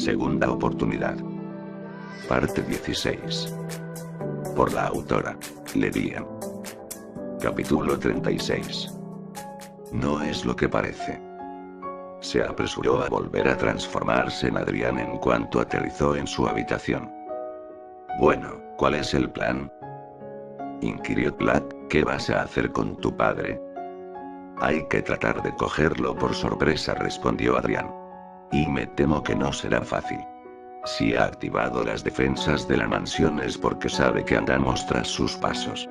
segunda oportunidad. Parte 16. Por la autora, Ledian. Capítulo 36. No es lo que parece. Se apresuró a volver a transformarse en Adrián en cuanto aterrizó en su habitación. Bueno, ¿cuál es el plan?, inquirió Platt. ¿Qué vas a hacer con tu padre? Hay que tratar de cogerlo por sorpresa, respondió Adrián. Y me temo que no será fácil. Si ha activado las defensas de la mansión es porque sabe que andamos tras sus pasos.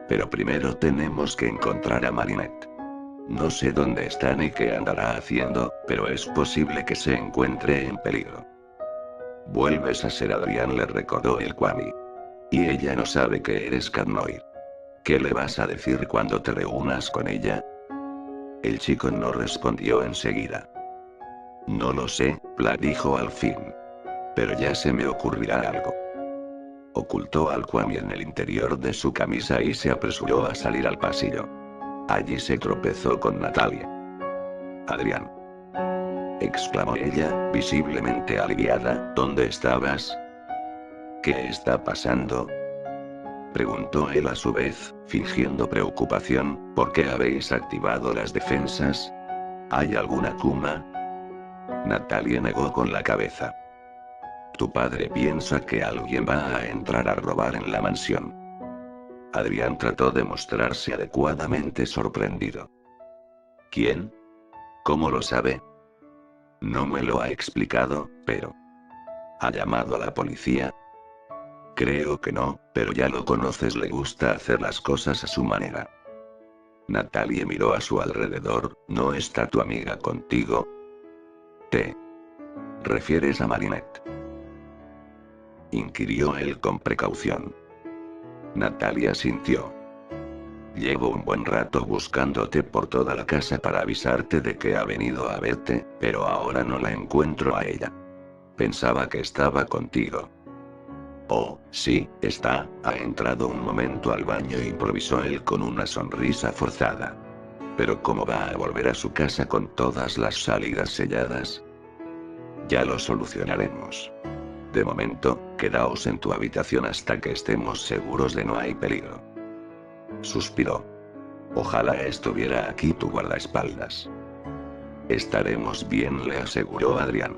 Pero primero tenemos que encontrar a Marinette. No sé dónde está ni qué andará haciendo, pero es posible que se encuentre en peligro. Vuelves a ser Adrián, le recordó el Kwami. Y ella no sabe que eres Katnoir. ¿Qué le vas a decir cuando te reúnas con ella? El chico no respondió enseguida. No lo sé, Platt dijo al fin. Pero ya se me ocurrirá algo. Ocultó al Kwami en el interior de su camisa y se apresuró a salir al pasillo. Allí se tropezó con Natalia. Adrián, exclamó ella, visiblemente aliviada, ¿dónde estabas? ¿Qué está pasando?, preguntó él a su vez, fingiendo preocupación. ¿Por qué habéis activado las defensas? ¿Hay alguna Kuma? Natalia negó con la cabeza. Tu padre piensa que alguien va a entrar a robar en la mansión. Adrián trató de mostrarse adecuadamente sorprendido. ¿Quién? ¿Cómo lo sabe? No me lo ha explicado, pero... ¿ha llamado a la policía? Creo que no, pero ya lo conoces, le gusta hacer las cosas a su manera. Natalia miró a su alrededor. ¿No está tu amiga contigo? ¿Te refieres a Marinette?, inquirió él con precaución. Natalia sintió. Llevo un buen rato buscándote por toda la casa para avisarte de que ha venido a verte, pero ahora no la encuentro a ella. Pensaba que estaba contigo. Oh, sí, está. Ha entrado un momento al baño, improvisó él con una sonrisa forzada. Pero ¿cómo va a volver a su casa con todas las salidas selladas? Ya lo solucionaremos. De momento, quedaos en tu habitación hasta que estemos seguros de no hay peligro. Suspiró. Ojalá estuviera aquí tu guardaespaldas. Estaremos bien, le aseguró Adrián.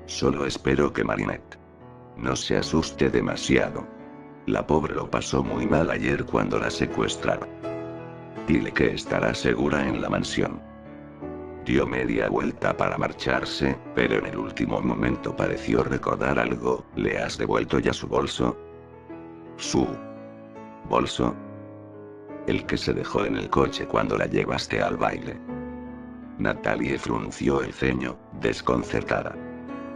Solo espero que Marinette no se asuste demasiado. La pobre lo pasó muy mal ayer cuando la secuestraron. Dile que estará segura en la mansión. Dio media vuelta para marcharse, pero en el último momento pareció recordar algo. ¿Le has devuelto ya su bolso? ¿Su bolso? El que se dejó en el coche cuando la llevaste al baile. Natalie frunció el ceño, desconcertada.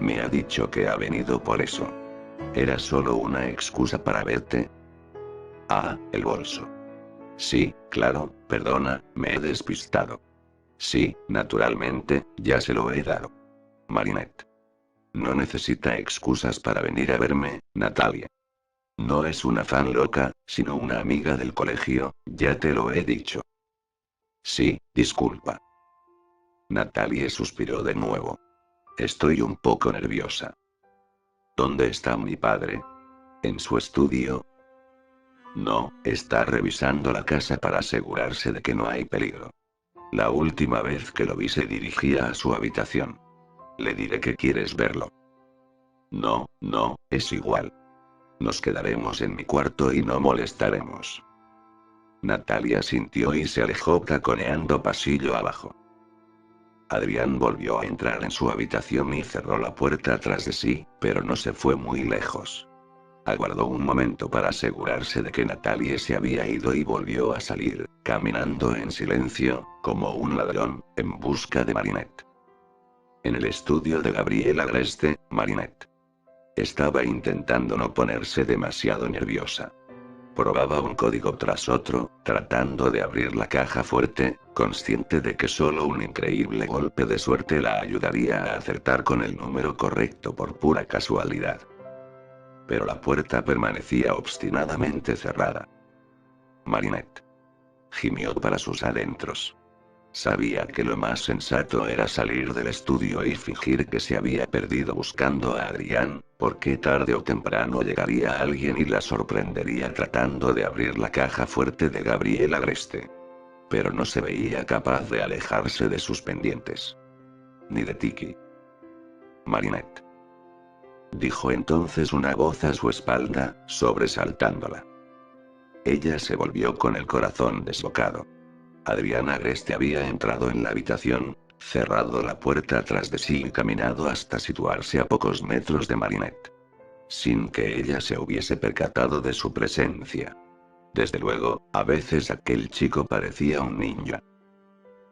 Me ha dicho que ha venido por eso. ¿Era solo una excusa para verte? Ah, el bolso. Sí, claro, perdona, me he despistado. Sí, naturalmente, ya se lo he dado. Marinette no necesita excusas para venir a verme, Natalia. No es una fan loca, sino una amiga del colegio, ya te lo he dicho. Sí, disculpa. Natalie suspiró de nuevo. Estoy un poco nerviosa. ¿Dónde está mi padre? ¿En su estudio? No, está revisando la casa para asegurarse de que no hay peligro. La última vez que lo vi se dirigía a su habitación. Le diré que quieres verlo. No, no, es igual. Nos quedaremos en mi cuarto y no molestaremos. Natalia sintió y se alejó taconeando pasillo abajo. Adrián volvió a entrar en su habitación y cerró la puerta tras de sí, pero no se fue muy lejos. Aguardó un momento para asegurarse de que Natalie se había ido y volvió a salir, caminando en silencio, como un ladrón, en busca de Marinette. En el estudio de Gabriel Agreste, Marinette estaba intentando no ponerse demasiado nerviosa. Probaba un código tras otro, tratando de abrir la caja fuerte, consciente de que solo un increíble golpe de suerte la ayudaría a acertar con el número correcto por pura casualidad. Pero la puerta permanecía obstinadamente cerrada. Marinette gimió para sus adentros. Sabía que lo más sensato era salir del estudio y fingir que se había perdido buscando a Adrián, porque tarde o temprano llegaría alguien y la sorprendería tratando de abrir la caja fuerte de Gabriel Agreste. Pero no se veía capaz de alejarse de sus pendientes. Ni de Tiki. Marinette. Dijo entonces una voz a su espalda, sobresaltándola. Ella se volvió con el corazón desbocado. Adrián Agreste había entrado en la habitación, cerrado la puerta tras de sí y caminado hasta situarse a pocos metros de Marinette. Sin que ella se hubiese percatado de su presencia. Desde luego, a veces aquel chico parecía un ninja.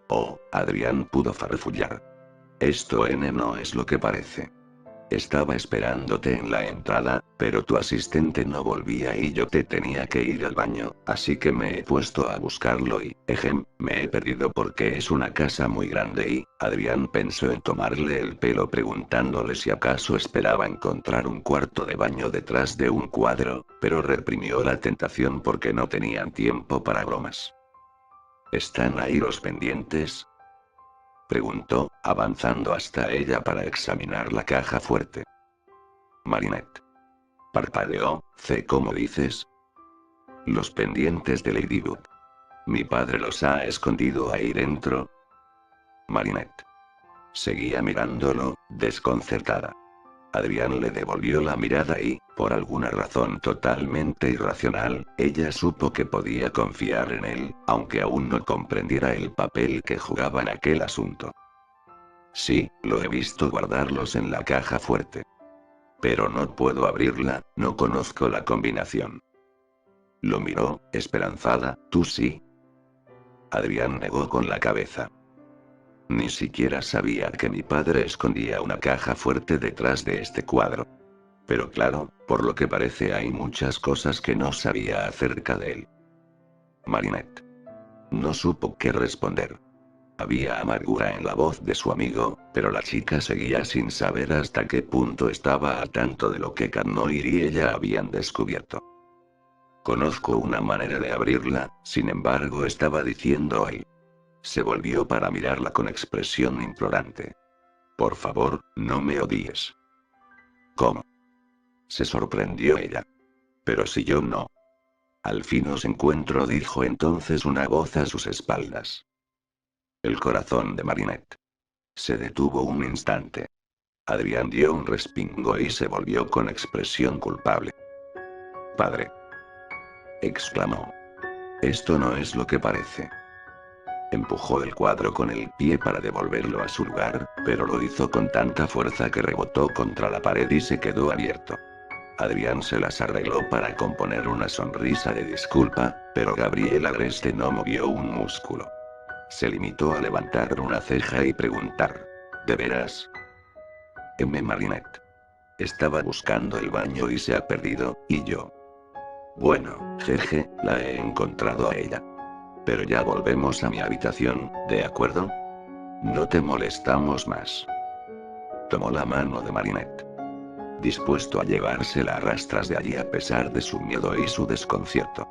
Oh, Adrián pudo farfullar. Esto no es lo que parece. Estaba esperándote en la entrada, pero tu asistente no volvía y yo te tenía que ir al baño, así que me he puesto a buscarlo y, me he perdido porque es una casa muy grande y, Adrián pensó en tomarle el pelo preguntándole si acaso esperaba encontrar un cuarto de baño detrás de un cuadro, pero reprimió la tentación porque no tenían tiempo para bromas. ¿Están ahí los pendientes?, preguntó, avanzando hasta ella para examinar la caja fuerte. Marinette. Parpadeó. ¿Cómo dices? Los pendientes de Ladybug. ¿Mi padre los ha escondido ahí dentro? Marinette. Seguía mirándolo, desconcertada. Adrián le devolvió la mirada y, por alguna razón totalmente irracional, ella supo que podía confiar en él, aunque aún no comprendiera el papel que jugaba en aquel asunto. Sí, lo he visto guardarlos en la caja fuerte. Pero no puedo abrirla, no conozco la combinación. Lo miró, esperanzada. ¿Tú sí? Adrián negó con la cabeza. Ni siquiera sabía que mi padre escondía una caja fuerte detrás de este cuadro. Pero claro, por lo que parece hay muchas cosas que no sabía acerca de él. Marinette. No supo qué responder. Había amargura en la voz de su amigo, pero la chica seguía sin saber hasta qué punto estaba al tanto de lo que Carnoir y ella habían descubierto. Conozco una manera de abrirla, sin embargo estaba diciendo hoy. Se volvió para mirarla con expresión implorante. Por favor, no me odies. ¿Cómo? Se sorprendió ella. Pero si yo no. Al fin os encuentro, dijo entonces una voz a sus espaldas. El corazón de Marinette se detuvo un instante. Adrián dio un respingo y se volvió con expresión culpable. Padre, exclamó. Esto no es lo que parece. Empujó el cuadro con el pie para devolverlo a su lugar, pero lo hizo con tanta fuerza que rebotó contra la pared y se quedó abierto. Adrián se las arregló para componer una sonrisa de disculpa, pero Gabriel Agreste no movió un músculo. Se limitó a levantar una ceja y preguntar. ¿De veras? Marinette. Estaba buscando el baño y se ha perdido, y yo. Bueno, jeje, la he encontrado a ella. Pero ya volvemos a mi habitación, ¿de acuerdo? No te molestamos más. Tomó la mano de Marinette. Dispuesto a llevársela a rastras de allí a pesar de su miedo y su desconcierto.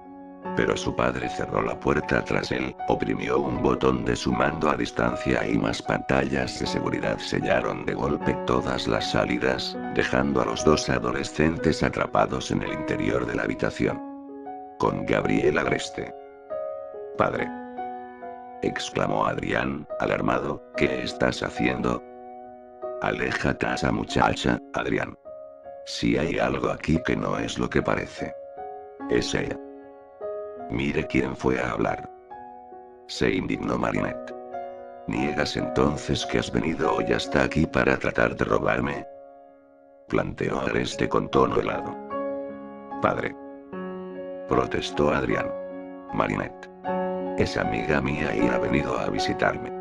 Pero su padre cerró la puerta tras él, oprimió un botón de su mando a distancia y más pantallas de seguridad sellaron de golpe todas las salidas, dejando a los dos adolescentes atrapados en el interior de la habitación. Con Gabriel Agreste. Padre, exclamó Adrián, alarmado, ¿qué estás haciendo? Aléjate a esa muchacha, Adrián. Si hay algo aquí que no es lo que parece. Es ella. Mire quién fue a hablar. Se indignó Marinette. ¿Niegas entonces que has venido hoy hasta aquí para tratar de robarme? Planteó Agreste con tono helado. Padre, protestó Adrián. Marinette es amiga mía y ha venido a visitarme.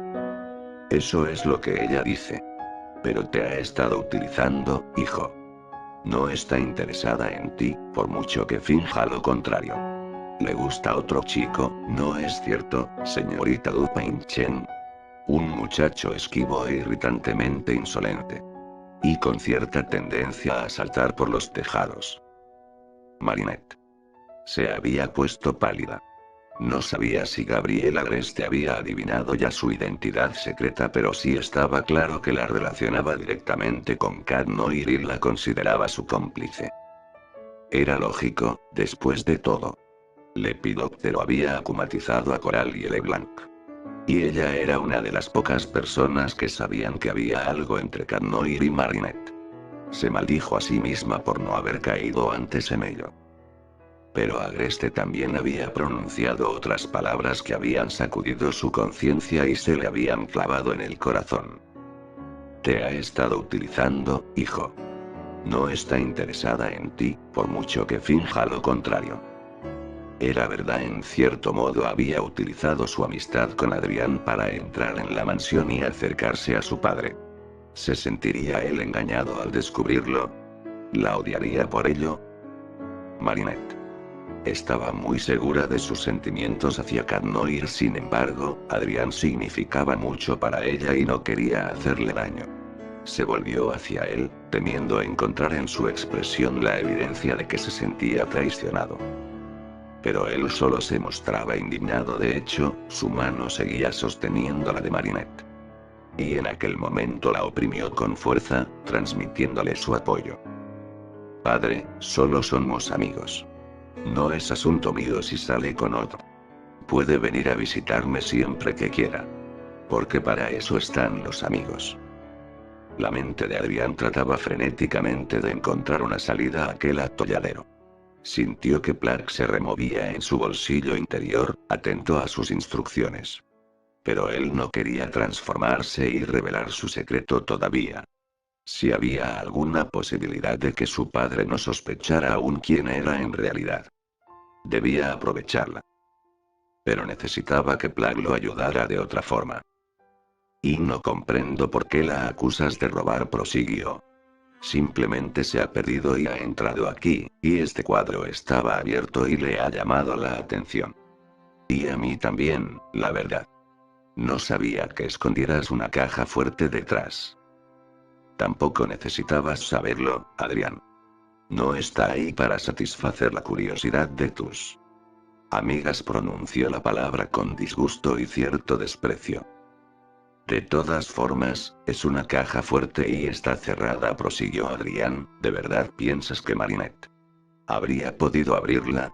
Eso es lo que ella dice. Pero te ha estado utilizando, hijo. No está interesada en ti, por mucho que finja lo contrario. Le gusta otro chico, ¿no es cierto, señorita Dupin Chen? Un muchacho esquivo e irritantemente insolente. Y con cierta tendencia a saltar por los tejados. Marinette se había puesto pálida. No sabía si Gabriel Agreste había adivinado ya su identidad secreta, pero sí estaba claro que la relacionaba directamente con Cat Noir y la consideraba su cómplice. Era lógico, después de todo. Lepidóptero había acumatizado a Coral y LeBlanc. Y ella era una de las pocas personas que sabían que había algo entre Cat Noir y Marinette. Se maldijo a sí misma por no haber caído antes en ello. Pero Agreste también había pronunciado otras palabras que habían sacudido su conciencia y se le habían clavado en el corazón. Te ha estado utilizando, hijo. No está interesada en ti, por mucho que finja lo contrario. Era verdad, en cierto modo había utilizado su amistad con Adrián para entrar en la mansión y acercarse a su padre. ¿Se sentiría él engañado al descubrirlo? ¿La odiaría por ello? Marinette estaba muy segura de sus sentimientos hacia Cat Noir, sin embargo, Adrián significaba mucho para ella y no quería hacerle daño. Se volvió hacia él, temiendo encontrar en su expresión la evidencia de que se sentía traicionado. Pero él solo se mostraba indignado. De hecho, su mano seguía sosteniendo la de Marinette. Y en aquel momento la oprimió con fuerza, transmitiéndole su apoyo. Padre, solo somos amigos. No es asunto mío si sale con otro. Puede venir a visitarme siempre que quiera. Porque para eso están los amigos. La mente de Adrián trataba frenéticamente de encontrar una salida a aquel atolladero. Sintió que Plaque se removía en su bolsillo interior, atento a sus instrucciones. Pero él no quería transformarse y revelar su secreto todavía. Si había alguna posibilidad de que su padre no sospechara aún quién era en realidad, debía aprovecharla. Pero necesitaba que Plague lo ayudara de otra forma. Y no comprendo por qué la acusas de robar, prosiguió. Simplemente se ha perdido y ha entrado aquí, y este cuadro estaba abierto y le ha llamado la atención. Y a mí también, la verdad. No sabía que escondieras una caja fuerte detrás. Tampoco necesitabas saberlo, Adrián. No está ahí para satisfacer la curiosidad de tus amigas, pronunció la palabra con disgusto y cierto desprecio. De todas formas, es una caja fuerte y está cerrada, prosiguió Adrián. ¿De verdad piensas que Marinette habría podido abrirla?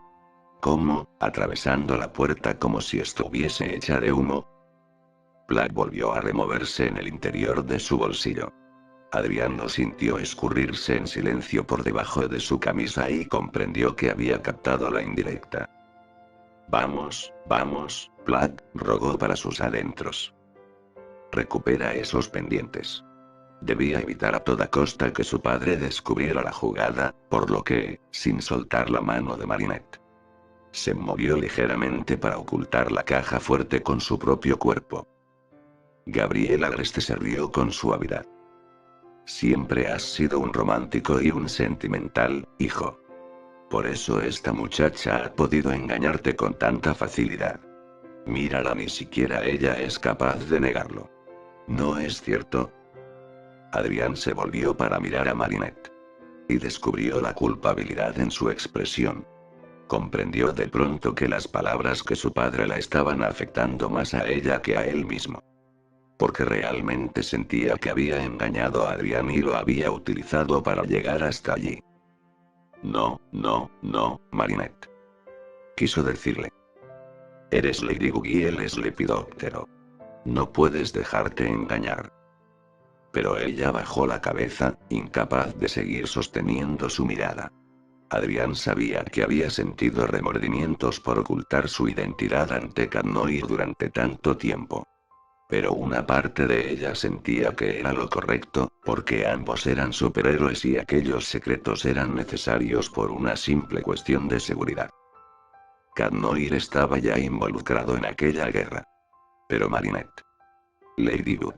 ¿Cómo, atravesando la puerta como si estuviese hecha de humo? Plaque volvió a removerse en el interior de su bolsillo. Adrián lo sintió escurrirse en silencio por debajo de su camisa y comprendió que había captado la indirecta. Vamos, vamos, Plaque, rogó para sus adentros. Recupera esos pendientes. Debía evitar a toda costa que su padre descubriera la jugada, por lo que, sin soltar la mano de Marinette, se movió ligeramente para ocultar la caja fuerte con su propio cuerpo. Gabriel Agreste se rió con suavidad. Siempre has sido un romántico y un sentimental, hijo. Por eso esta muchacha ha podido engañarte con tanta facilidad. Mírala, ni siquiera ella es capaz de negarlo. ¿No es cierto? Adrián se volvió para mirar a Marinette. Y descubrió la culpabilidad en su expresión. Comprendió de pronto que las palabras que su padre la estaban afectando más a ella que a él mismo. Porque realmente sentía que había engañado a Adrián y lo había utilizado para llegar hasta allí. No, no, no, Marinette. Quiso decirle. Eres Ladybug y él es Lepidóptero. No puedes dejarte engañar. Pero ella bajó la cabeza, incapaz de seguir sosteniendo su mirada. Adrián sabía que había sentido remordimientos por ocultar su identidad ante Cat Noir durante tanto tiempo. Pero una parte de ella sentía que era lo correcto, porque ambos eran superhéroes y aquellos secretos eran necesarios por una simple cuestión de seguridad. Cat Noir estaba ya involucrado en aquella guerra. Pero Marinette, Ladybug,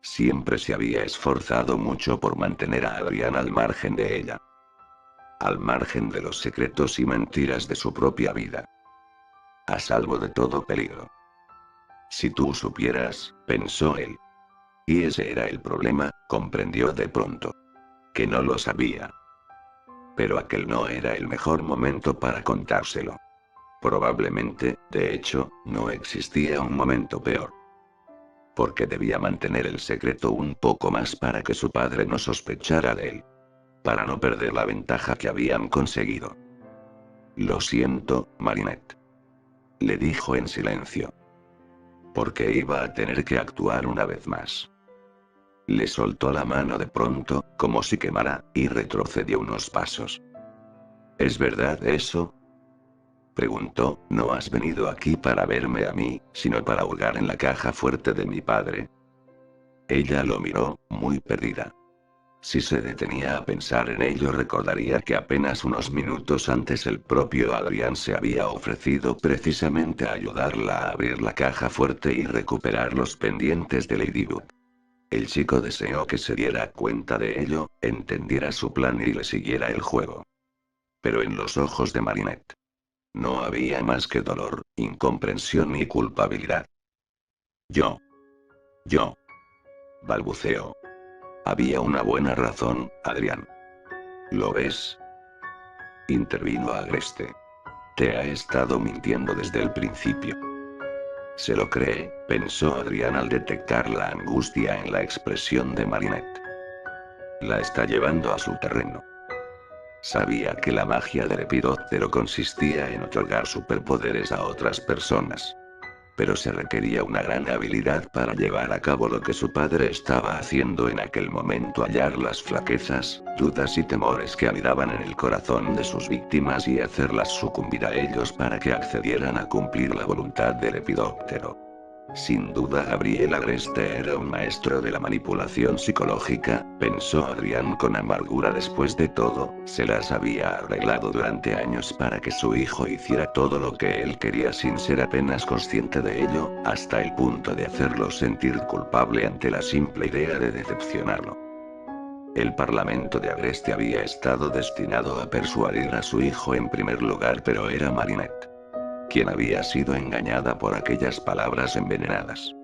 siempre se había esforzado mucho por mantener a Adrián al margen de ella. Al margen de los secretos y mentiras de su propia vida. A salvo de todo peligro. Si tú supieras, pensó él. Y ese era el problema, comprendió de pronto. Que no lo sabía. Pero aquel no era el mejor momento para contárselo. Probablemente, de hecho, no existía un momento peor. Porque debía mantener el secreto un poco más para que su padre no sospechara de él. Para no perder la ventaja que habían conseguido. Lo siento, Marinette. Le dijo en silencio. Porque iba a tener que actuar una vez más. Le soltó la mano de pronto, como si quemara, y retrocedió unos pasos. ¿Es verdad eso? Preguntó, no has venido aquí para verme a mí, sino para hurgar en la caja fuerte de mi padre. Ella lo miró, muy perdida. Si se detenía a pensar en ello, recordaría que apenas unos minutos antes el propio Adrián se había ofrecido precisamente a ayudarla a abrir la caja fuerte y recuperar los pendientes de Ladybug. El chico deseó que se diera cuenta de ello, entendiera su plan y le siguiera el juego. Pero en los ojos de Marinette no había más que dolor, incomprensión y culpabilidad. Yo, balbuceó. Había una buena razón, Adrián. ¿Lo ves? Intervino Agreste. Te ha estado mintiendo desde el principio. Se lo cree, pensó Adrián al detectar la angustia en la expresión de Marinette. La está llevando a su terreno. Sabía que la magia del lepidóptero consistía en otorgar superpoderes a otras personas. Pero se requería una gran habilidad para llevar a cabo lo que su padre estaba haciendo en aquel momento: hallar las flaquezas, dudas y temores que anidaban en el corazón de sus víctimas y hacerlas sucumbir a ellos para que accedieran a cumplir la voluntad del lepidóptero. Sin duda Gabriel Agreste era un maestro de la manipulación psicológica, pensó Adrián con amargura. Después de todo, se las había arreglado durante años para que su hijo hiciera todo lo que él quería sin ser apenas consciente de ello, hasta el punto de hacerlo sentir culpable ante la simple idea de decepcionarlo. El parlamento de Agreste había estado destinado a persuadir a su hijo en primer lugar, pero era Marinette quien había sido engañada por aquellas palabras envenenadas.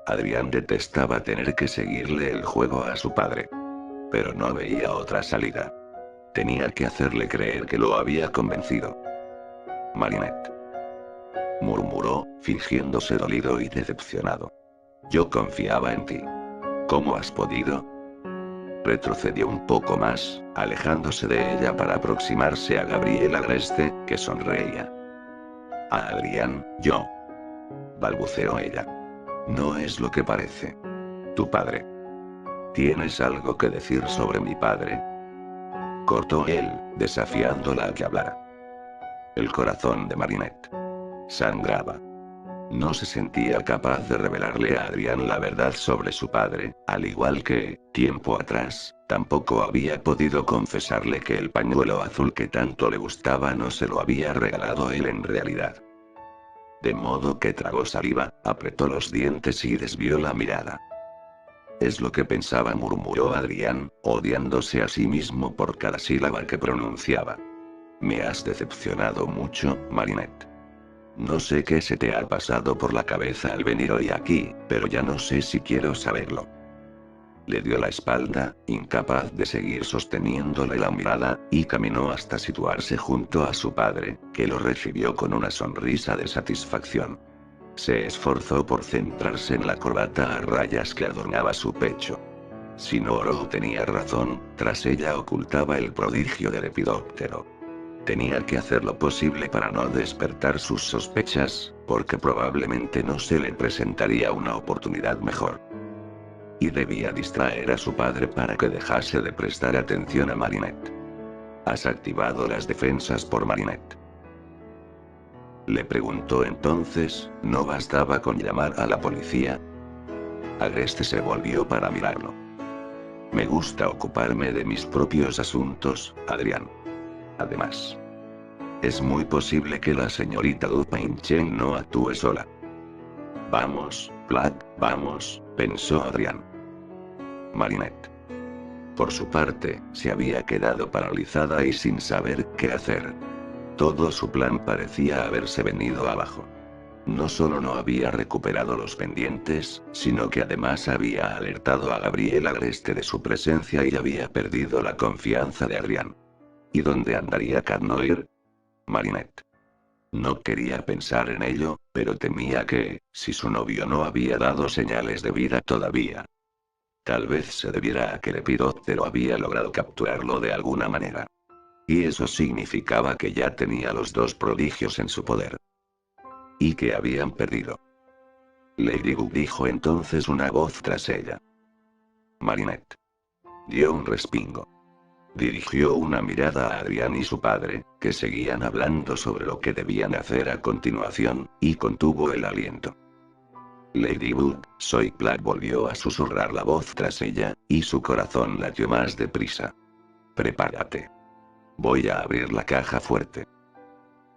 Adrián detestaba tener que seguirle el juego a su padre. Pero no veía otra salida. Tenía que hacerle creer que lo había convencido. Marinette, murmuró, fingiéndose dolido y decepcionado. Yo confiaba en ti. ¿Cómo has podido? Retrocedió un poco más, alejándose de ella para aproximarse a Gabriel Agreste, que sonreía. A Adrián, balbuceó ella. No es lo que parece. Tu padre. ¿Tienes algo que decir sobre mi padre? Cortó él, desafiándola a que hablara. El corazón de Marinette sangraba. No se sentía capaz de revelarle a Adrián la verdad sobre su padre, al igual que, tiempo atrás, tampoco había podido confesarle que el pañuelo azul que tanto le gustaba no se lo había regalado él en realidad. De modo que tragó saliva, apretó los dientes y desvió la mirada. Es lo que pensaba, murmuró Adrián, odiándose a sí mismo por cada sílaba que pronunciaba. Me has decepcionado mucho, Marinette. No sé qué se te ha pasado por la cabeza al venir hoy aquí, pero ya no sé si quiero saberlo. Le dio la espalda, incapaz de seguir sosteniéndole la mirada, y caminó hasta situarse junto a su padre, que lo recibió con una sonrisa de satisfacción. Se esforzó por centrarse en la corbata a rayas que adornaba su pecho. Si Noro tenía razón, tras ella ocultaba el prodigio del lepidóptero. Tenía que hacer lo posible para no despertar sus sospechas, porque probablemente no se le presentaría una oportunidad mejor. Y debía distraer a su padre para que dejase de prestar atención a Marinette. ¿Has activado las defensas por Marinette? Le preguntó entonces, ¿no bastaba con llamar a la policía? Agreste se volvió para mirarlo. Me gusta ocuparme de mis propios asuntos, Adrián. Además, es muy posible que la señorita Dupin Chen no actúe sola. Vamos, Black, vamos, pensó Adrián. Marinette, por su parte, se había quedado paralizada y sin saber qué hacer. Todo su plan parecía haberse venido abajo. No solo no había recuperado los pendientes, sino que además había alertado a Gabriel Agreste de su presencia y había perdido la confianza de Adrián. ¿Y dónde andaría Cat Noir? Marinette. No quería pensar en ello, pero temía que, si su novio no había dado señales de vida todavía, tal vez se debiera a que el epidóptero había logrado capturarlo de alguna manera. Y eso significaba que ya tenía los dos prodigios en su poder. Y que habían perdido. Ladybug, dijo entonces una voz tras ella. Marinette. Dio un respingo. Dirigió una mirada a Adrián y su padre, que seguían hablando sobre lo que debían hacer a continuación, y contuvo el aliento. Ladybug, soy Plague, volvió a susurrar la voz tras ella, y su corazón latió más deprisa. Prepárate. Voy a abrir la caja fuerte.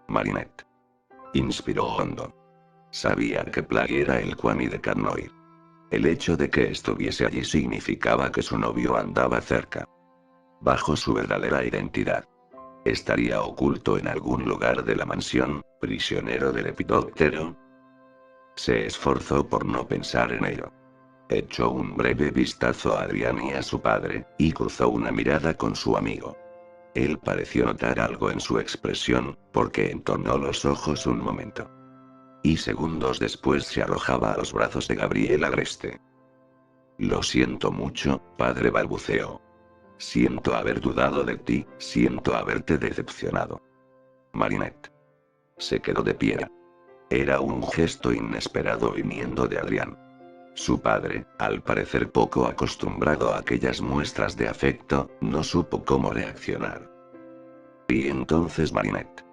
Marinette. Inspiró hondo. Sabía que Plague era el Kwami de Carnoir. El hecho de que estuviese allí significaba que su novio andaba cerca. Bajo su verdadera identidad. ¿Estaría oculto en algún lugar de la mansión, prisionero del epidóptero? Se esforzó por no pensar en ello. Echó un breve vistazo a Adrián y a su padre, y cruzó una mirada con su amigo. Él pareció notar algo en su expresión, porque entornó los ojos un momento. Y segundos después se arrojaba a los brazos de Gabriel Agreste. Lo siento mucho, padre, balbuceó. Siento haber dudado de ti, siento haberte decepcionado. Marinette. Se quedó de pie. Era un gesto inesperado viniendo de Adrián. Su padre, al parecer poco acostumbrado a aquellas muestras de afecto, no supo cómo reaccionar. Y entonces Marinette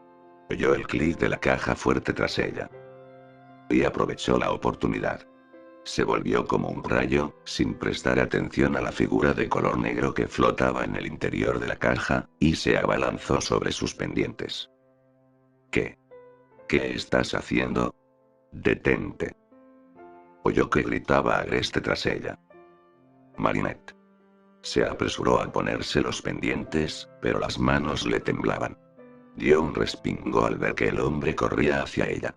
oyó el clic de la caja fuerte tras ella. Y aprovechó la oportunidad. Se volvió como un rayo, sin prestar atención a la figura de color negro que flotaba en el interior de la caja, y se abalanzó sobre sus pendientes. ¿Qué? ¿Qué estás haciendo? Detente. Oyó que gritaba Agreste tras ella. Marinette. Se apresuró a ponerse los pendientes, pero las manos le temblaban. Dio un respingo al ver que el hombre corría hacia ella.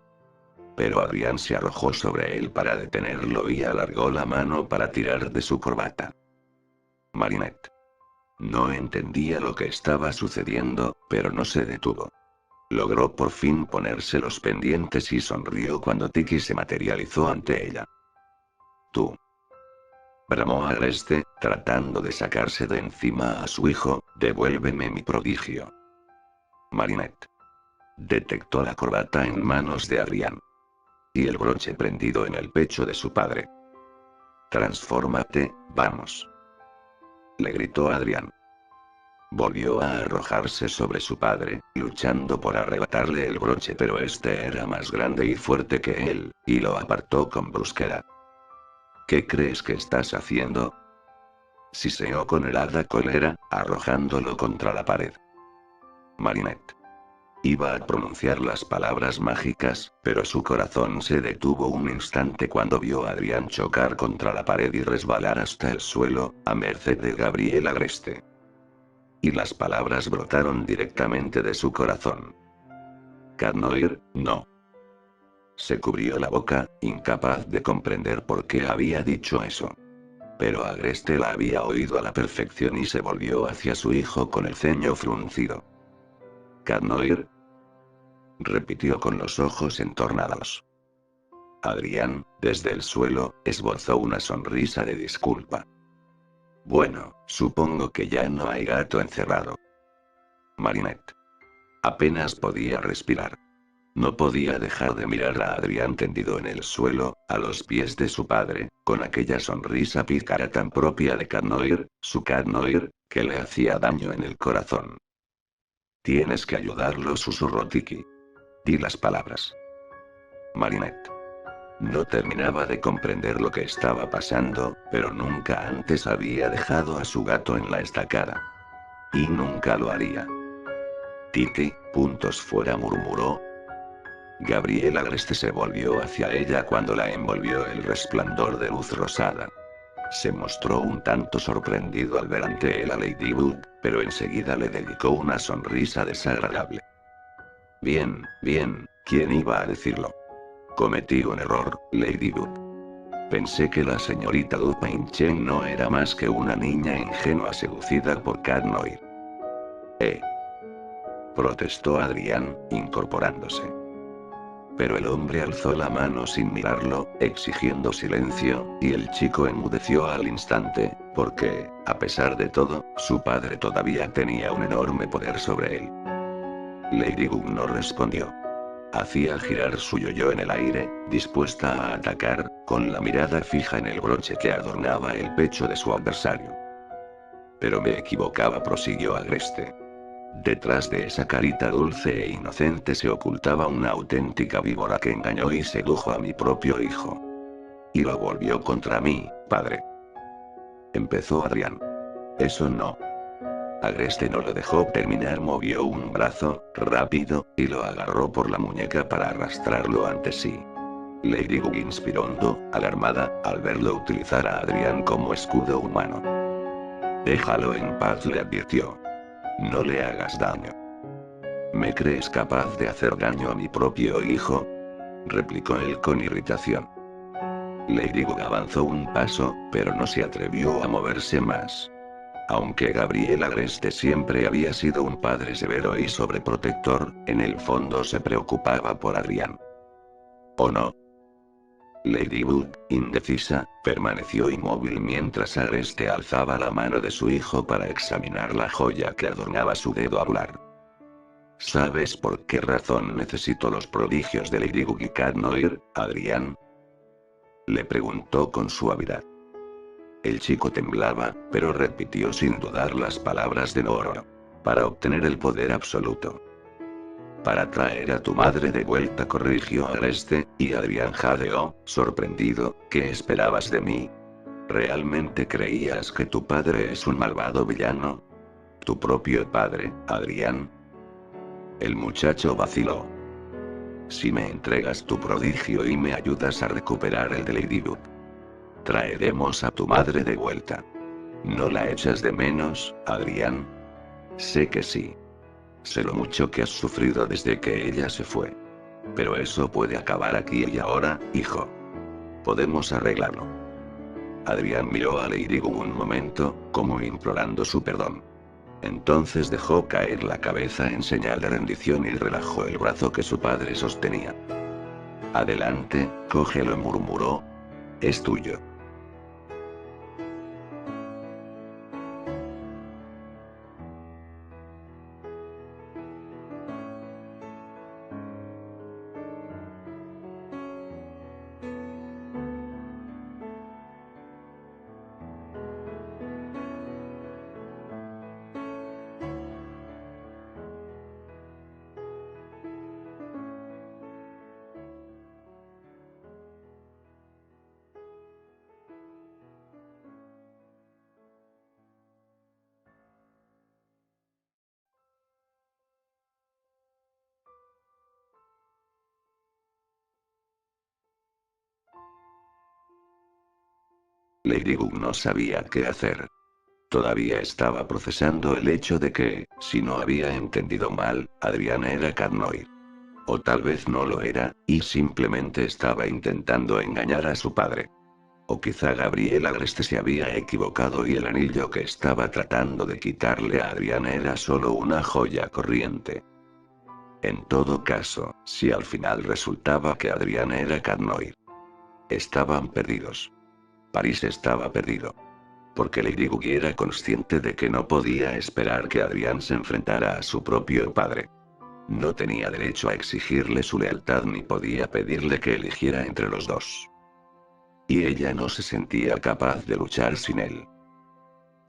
Pero Adrián se arrojó sobre él para detenerlo y alargó la mano para tirar de su corbata. Marinette. No entendía lo que estaba sucediendo, pero no se detuvo. Logró por fin ponerse los pendientes y sonrió cuando Tiki se materializó ante ella. Tú. Bramó Agreste, tratando de sacarse de encima a su hijo, devuélveme mi prodigio. Marinette. Detectó la corbata en manos de Adrián. Y el broche prendido en el pecho de su padre. Transfórmate, vamos. Le gritó Adrián. Volvió a arrojarse sobre su padre, luchando por arrebatarle el broche, pero este era más grande y fuerte que él, y lo apartó con brusquedad. ¿Qué crees que estás haciendo? Siseó con helada cólera, arrojándolo contra la pared. Marinette. Iba a pronunciar las palabras mágicas, pero su corazón se detuvo un instante cuando vio a Adrián chocar contra la pared y resbalar hasta el suelo, a merced de Gabriel Agreste. Y las palabras brotaron directamente de su corazón. Carnoir, no. Se cubrió la boca, incapaz de comprender por qué había dicho eso. Pero Agreste la había oído a la perfección y se volvió hacia su hijo con el ceño fruncido. Carnoir, repitió con los ojos entornados. Adrián, desde el suelo, esbozó una sonrisa de disculpa. Bueno, supongo que ya no hay gato encerrado. Marinette. Apenas podía respirar. No podía dejar de mirar a Adrián tendido en el suelo, a los pies de su padre, con aquella sonrisa pícara tan propia de Carnoir, su Carnoir, que le hacía daño en el corazón. Tienes que ayudarlo, susurró Tiki. Di las palabras. Marinette. No terminaba de comprender lo que estaba pasando, pero nunca antes había dejado a su gato en la estacada. Y nunca lo haría. Titi, puntos fuera, murmuró. Gabriel Agreste se volvió hacia ella cuando la envolvió el resplandor de luz rosada. Se mostró un tanto sorprendido al ver ante él a Ladybug, pero enseguida le dedicó una sonrisa desagradable. Bien, bien, ¿quién iba a decirlo? Cometí un error, Ladybug. Pensé que la señorita Dupin Chen no era más que una niña ingenua seducida por Carnoir. Protestó Adrián, incorporándose. pero el hombre alzó la mano sin mirarlo, exigiendo silencio, y el chico enmudeció al instante, porque, a pesar de todo, su padre todavía tenía un enorme poder sobre él. Ladybug no respondió. Hacía girar su yo-yo en el aire, dispuesta a atacar, con la mirada fija en el broche que adornaba el pecho de su adversario. Pero me equivocaba, prosiguió Agreste. Detrás de esa carita dulce e inocente se ocultaba una auténtica víbora que engañó y sedujo a mi propio hijo. Y lo volvió contra mí, padre. Empezó Adrián. Eso no. Agreste no lo dejó terminar, movió un brazo, rápido, y lo agarró por la muñeca para arrastrarlo ante sí. Ladybug inspiró hondo, alarmada, al verlo utilizar a Adrián como escudo humano. Déjalo en paz, le advirtió. No le hagas daño. ¿Me crees capaz de hacer daño a mi propio hijo?, replicó él con irritación. Ladybug avanzó un paso, pero no se atrevió a moverse más. Aunque Gabriel Agreste siempre había sido un padre severo y sobreprotector, en el fondo se preocupaba por Adrián. ¿O no? Ladybug, indecisa, permaneció inmóvil mientras Agreste alzaba la mano de su hijo para examinar la joya que adornaba su dedo anular. ¿Sabes por qué razón necesito los prodigios de Ladybug y Cat Noir, Adrián?, le preguntó con suavidad. El chico temblaba, pero repitió sin dudar las palabras de Nooro. Para obtener el poder absoluto. Para traer a tu madre de vuelta, corrigió Agreste, y Adrián jadeó, sorprendido. ¿Qué esperabas de mí? ¿Realmente creías que tu padre es un malvado villano? ¿Tu propio padre, Adrián? El muchacho vaciló. Si me entregas tu prodigio y me ayudas a recuperar el de Ladybug, traeremos a tu madre de vuelta. ¿No la echas de menos, Adrián? Sé que sí. Sé lo mucho que has sufrido desde que ella se fue. Pero eso puede acabar aquí y ahora, hijo. Podemos arreglarlo. Adrián miró a Ladybug un momento, como implorando su perdón. Entonces dejó caer la cabeza en señal de rendición y relajó el brazo que su padre sostenía. Adelante, cógelo, murmuró. Es tuyo. Ladybug no sabía qué hacer. Todavía estaba procesando el hecho de que, si no había entendido mal, Adrián era Cat Noir. O tal vez no lo era, y simplemente estaba intentando engañar a su padre. O quizá Gabriel Agreste se había equivocado y el anillo que estaba tratando de quitarle a Adrián era solo una joya corriente. En todo caso, si al final resultaba que Adrián era Cat Noir, estaban perdidos. París estaba perdido. Porque Ladybug era consciente de que no podía esperar que Adrián se enfrentara a su propio padre. No tenía derecho a exigirle su lealtad ni podía pedirle que eligiera entre los dos. Y ella no se sentía capaz de luchar sin él.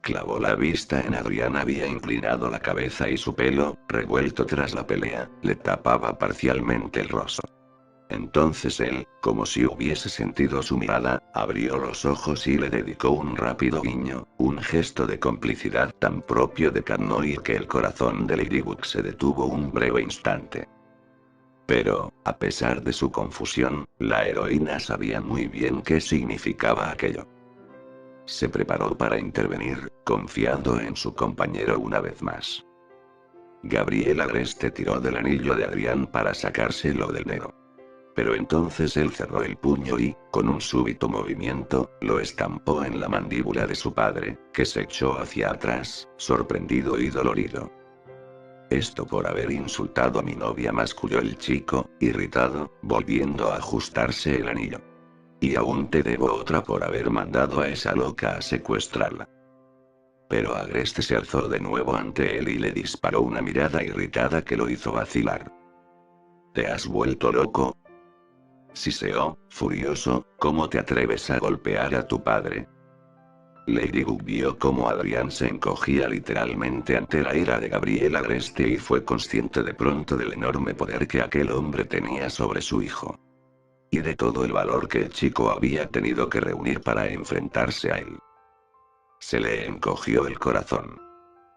Clavó la vista en Adrián, había inclinado la cabeza y su pelo, revuelto tras la pelea, le tapaba parcialmente el rostro. Entonces él, como si hubiese sentido su mirada, abrió los ojos y le dedicó un rápido guiño, un gesto de complicidad tan propio de Cat Noir que el corazón de Ladybug se detuvo un breve instante. Pero, a pesar de su confusión, la heroína sabía muy bien qué significaba aquello. Se preparó para intervenir, confiando en su compañero una vez más. Gabriel Agreste tiró del anillo de Adrián para sacárselo del dedo. Pero entonces él cerró el puño y, con un súbito movimiento, lo estampó en la mandíbula de su padre, que se echó hacia atrás, sorprendido y dolorido. Esto por haber insultado a mi novia, masculló el chico, irritado, volviendo a ajustarse el anillo. Y aún te debo otra por haber mandado a esa loca a secuestrarla. Pero Agreste se alzó de nuevo ante él y le disparó una mirada irritada que lo hizo vacilar. ¿Te has vuelto loco? Siseó, furioso, ¿cómo te atreves a golpear a tu padre? Ladybug vio cómo Adrián se encogía literalmente ante la ira de Gabriel Agreste y fue consciente de pronto del enorme poder que aquel hombre tenía sobre su hijo. Y de todo el valor que el chico había tenido que reunir para enfrentarse a él. Se le encogió el corazón.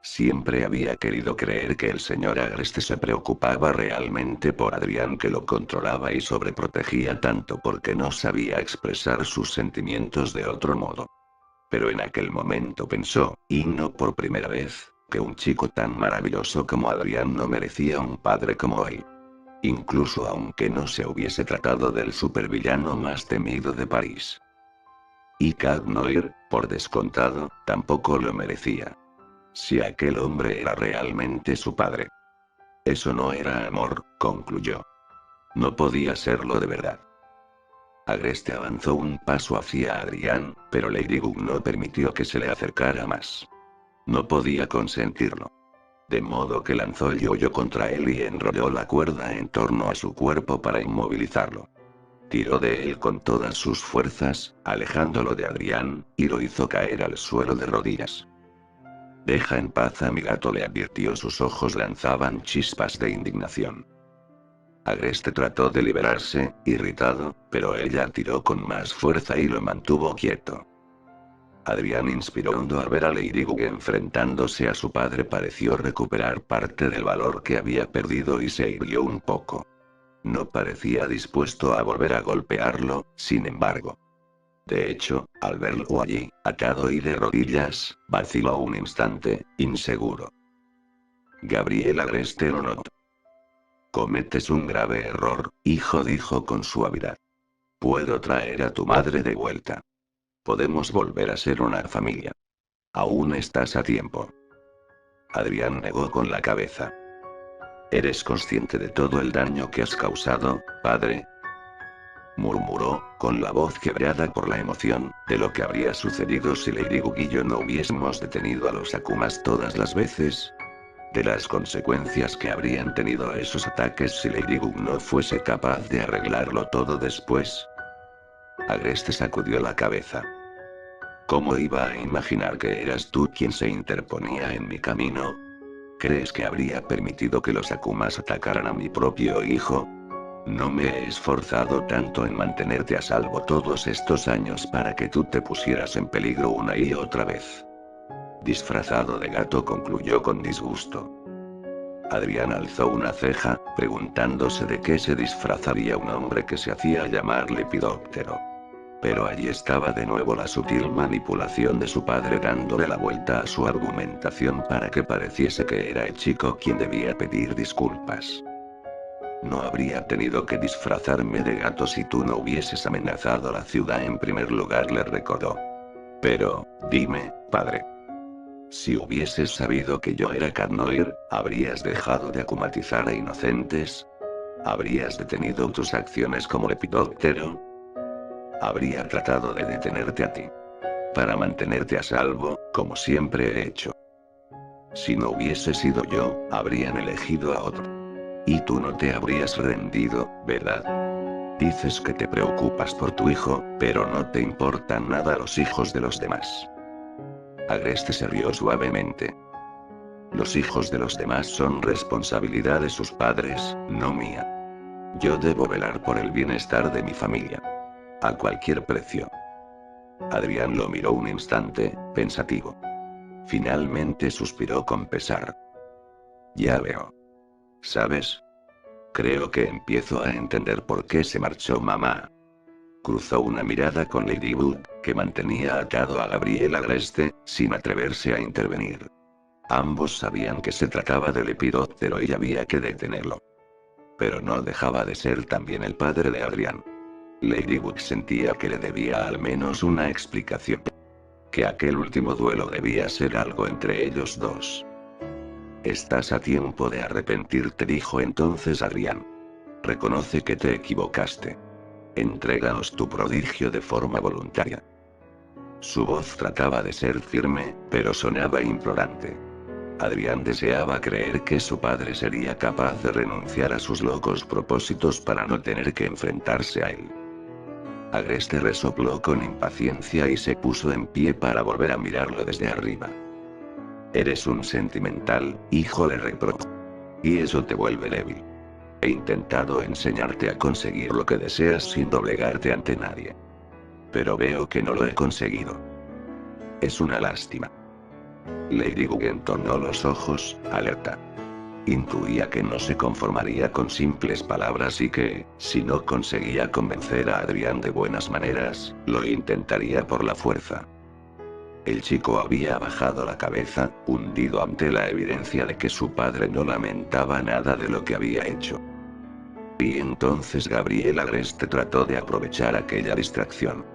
Siempre había querido creer que el señor Agreste se preocupaba realmente por Adrián, que lo controlaba y sobreprotegía tanto porque no sabía expresar sus sentimientos de otro modo. Pero en aquel momento pensó, y no por primera vez, que un chico tan maravilloso como Adrián no merecía un padre como él. Incluso aunque no se hubiese tratado del supervillano más temido de París. Y Cat Noir, por descontado, tampoco lo merecía. Si aquel hombre era realmente su padre. Eso no era amor, concluyó. No podía serlo de verdad. Agreste avanzó un paso hacia Adrián, pero Ladybug no permitió que se le acercara más. No podía consentirlo. De modo que lanzó el yoyo contra él y enrolló la cuerda en torno a su cuerpo para inmovilizarlo. Tiró de él con todas sus fuerzas, alejándolo de Adrián, y lo hizo caer al suelo de rodillas. Deja en paz a mi gato, le advirtió. Sus ojos lanzaban chispas de indignación. Agreste trató de liberarse, irritado, pero ella tiró con más fuerza y lo mantuvo quieto. Adrián inspiró hondo al ver a Ladybug enfrentándose a su padre. Pareció recuperar parte del valor que había perdido y se irguió un poco. No parecía dispuesto a volver a golpearlo, sin embargo. De hecho, al verlo allí, atado y de rodillas, vaciló un instante, inseguro. Gabriel Agreste lo notó. Cometes un grave error, hijo, dijo con suavidad. Puedo traer a tu madre de vuelta. Podemos volver a ser una familia. Aún estás a tiempo. Adrián negó con la cabeza. ¿Eres consciente de todo el daño que has causado, padre? Murmuró, con la voz quebrada por la emoción, de lo que habría sucedido si Ladybug y yo no hubiésemos detenido a los Akumas todas las veces. De las consecuencias que habrían tenido esos ataques si Ladybug no fuese capaz de arreglarlo todo después. Agreste sacudió la cabeza. ¿Cómo iba a imaginar que eras tú quien se interponía en mi camino? ¿Crees que habría permitido que los Akumas atacaran a mi propio hijo? No me he esforzado tanto en mantenerte a salvo todos estos años para que tú te pusieras en peligro una y otra vez. Disfrazado de gato, concluyó con disgusto. Adrián alzó una ceja, preguntándose de qué se disfrazaría un hombre que se hacía llamar Lepidóptero. Pero allí estaba de nuevo la sutil manipulación de su padre, dándole la vuelta a su argumentación para que pareciese que era el chico quien debía pedir disculpas. No habría tenido que disfrazarme de gato si tú no hubieses amenazado la ciudad en primer lugar, le recordó. Pero, dime, padre. Si hubieses sabido que yo era Cat Noir, ¿habrías dejado de akumatizar a inocentes? ¿Habrías detenido tus acciones como Lepidóptero? Habría tratado de detenerte a ti. Para mantenerte a salvo, como siempre he hecho. Si no hubiese sido yo, habrían elegido a otro. Y tú no te habrías rendido, ¿verdad? Dices que te preocupas por tu hijo, pero no te importan nada los hijos de los demás. Agreste se rió suavemente. Los hijos de los demás son responsabilidad de sus padres, no mía. Yo debo velar por el bienestar de mi familia. A cualquier precio. Adrián lo miró un instante, pensativo. Finalmente suspiró con pesar. Ya veo. ¿Sabes? Creo que empiezo a entender por qué se marchó mamá. Cruzó una mirada con Ladybug, que mantenía atado a Gabriel Agreste, sin atreverse a intervenir. Ambos sabían que se trataba de Lepidóptero y había que detenerlo. Pero no dejaba de ser también el padre de Adrián. Ladybug sentía que le debía al menos una explicación. Que aquel último duelo debía ser algo entre ellos dos. Estás a tiempo de arrepentirte, dijo entonces Adrián. Reconoce que te equivocaste. Entréganos tu prodigio de forma voluntaria. Su voz trataba de ser firme, pero sonaba implorante. Adrián deseaba creer que su padre sería capaz de renunciar a sus locos propósitos para no tener que enfrentarse a él. Agreste resopló con impaciencia y se puso en pie para volver a mirarlo desde arriba. Eres un sentimental, hijo, le reprochó. Y eso te vuelve débil. He intentado enseñarte a conseguir lo que deseas sin doblegarte ante nadie. Pero veo que no lo he conseguido. Es una lástima. Ladybug entornó los ojos, alerta. Intuía que no se conformaría con simples palabras y que, si no conseguía convencer a Adrián de buenas maneras, lo intentaría por la fuerza. El chico había bajado la cabeza, hundido ante la evidencia de que su padre no lamentaba nada de lo que había hecho. Y entonces Gabriel Agreste trató de aprovechar aquella distracción.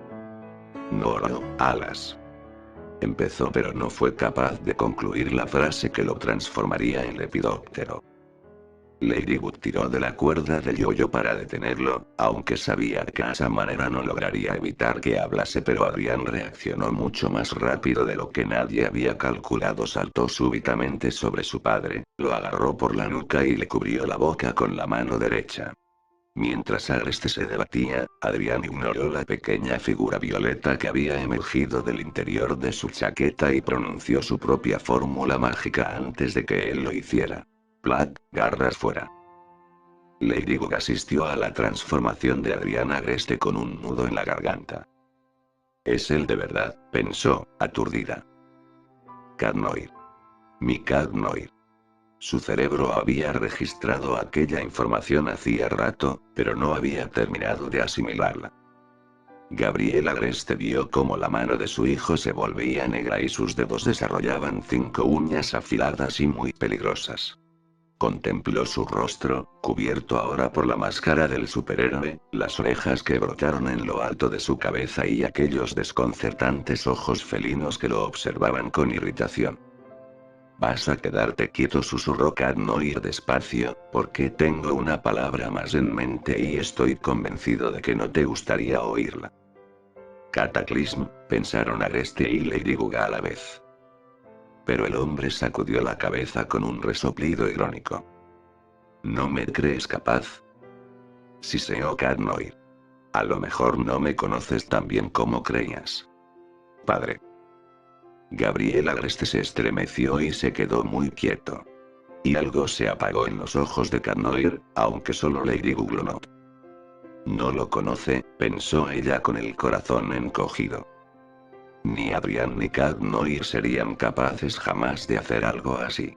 No, alas. Empezó, pero no fue capaz de concluir la frase que lo transformaría en lepidóptero. Ladybug tiró de la cuerda del yoyo para detenerlo, aunque sabía que de esa manera no lograría evitar que hablase, pero Adrián reaccionó mucho más rápido de lo que nadie había calculado. Saltó súbitamente sobre su padre, lo agarró por la nuca y le cubrió la boca con la mano derecha. Mientras Agreste se debatía, Adrián ignoró la pequeña figura violeta que había emergido del interior de su chaqueta y pronunció su propia fórmula mágica antes de que él lo hiciera. Plac, garras fuera. Ladybug asistió a la transformación de Adrián Agreste con un nudo en la garganta. Es él de verdad, pensó, aturdida. Cadnoir. Mi Cadnoir. Su cerebro había registrado aquella información hacía rato, pero no había terminado de asimilarla. Gabriel Agreste vio cómo la mano de su hijo se volvía negra y sus dedos desarrollaban 5 uñas afiladas y muy peligrosas. Contempló su rostro, cubierto ahora por la máscara del superhéroe, las orejas que brotaron en lo alto de su cabeza y aquellos desconcertantes ojos felinos que lo observaban con irritación. Vas a quedarte quieto, susurró Cadnoir despacio, porque tengo una palabra más en mente y estoy convencido de que no te gustaría oírla. Cataclismo, pensaron Agreste y Ladybug a la vez. Pero el hombre sacudió la cabeza con un resoplido irónico. ¿No me crees capaz? Siseó Cadnoir. A lo mejor no me conoces tan bien como creías. Padre. Gabriel Agreste se estremeció y se quedó muy quieto. Y algo se apagó en los ojos de Cadnoir, aunque solo Ladybug lo notó. No lo conoce, pensó ella con el corazón encogido. Ni Adrián ni Cadnoir serían capaces jamás de hacer algo así.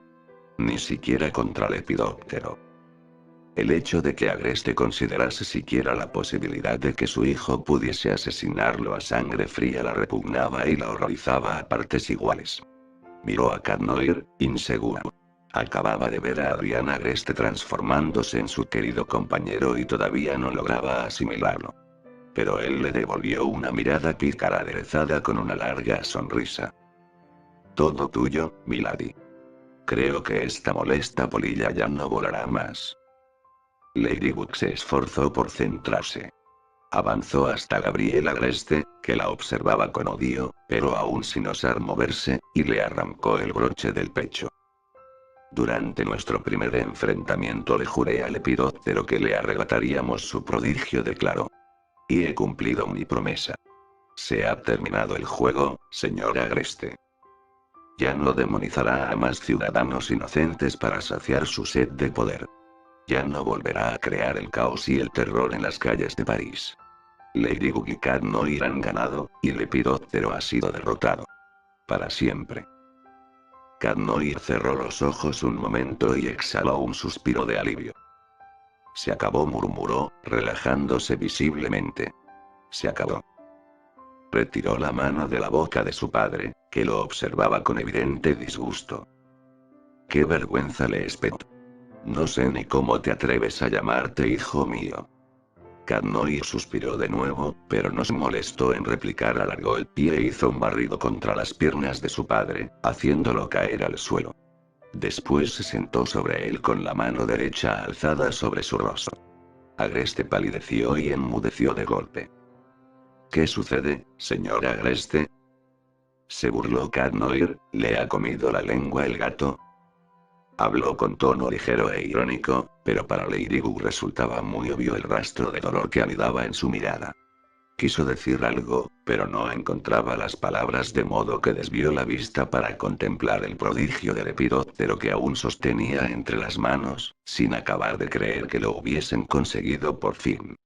Ni siquiera contra Lepidóptero. El hecho de que Agreste considerase siquiera la posibilidad de que su hijo pudiese asesinarlo a sangre fría la repugnaba y la horrorizaba a partes iguales. Miró a Cadnoir, inseguro. Acababa de ver a Adrián Agreste transformándose en su querido compañero y todavía no lograba asimilarlo. Pero él le devolvió una mirada pícara aderezada con una larga sonrisa. Todo tuyo, Milady. Creo que esta molesta polilla ya no volará más. Ladybug se esforzó por centrarse. Avanzó hasta Gabriel Agreste, que la observaba con odio, pero aún sin osar moverse, y le arrancó el broche del pecho. Durante nuestro primer enfrentamiento le juré al Lepidóptero que le arrebataríamos su prodigio, declaró. Y he cumplido mi promesa. Se ha terminado el juego, señor Agreste. Ya no demonizará a más ciudadanos inocentes para saciar su sed de poder. Ya no volverá a crear el caos y el terror en las calles de París. Ladybug y Cadnoir han ganado, y Lepidóptero ha sido derrotado. Para siempre. Cadnoir cerró los ojos un momento y exhaló un suspiro de alivio. Se acabó, murmuró, relajándose visiblemente. Se acabó. Retiró la mano de la boca de su padre, que lo observaba con evidente disgusto. Qué vergüenza, le espetó. No sé ni cómo te atreves a llamarte hijo mío. Cadnoir suspiró de nuevo, pero no se molestó en replicar. Alargó el pie e hizo un barrido contra las piernas de su padre, haciéndolo caer al suelo. Después se sentó sobre él con la mano derecha alzada sobre su rostro. Agreste palideció y enmudeció de golpe. ¿Qué sucede, señor Agreste? Se burló Cat Noir. ¿Le ha comido la lengua el gato? Habló con tono ligero e irónico, pero para Ladybug resultaba muy obvio el rastro de dolor que anidaba en su mirada. Quiso decir algo, pero no encontraba las palabras, de modo que desvió la vista para contemplar el prodigio del lepidóptero que aún sostenía entre las manos, sin acabar de creer que lo hubiesen conseguido por fin.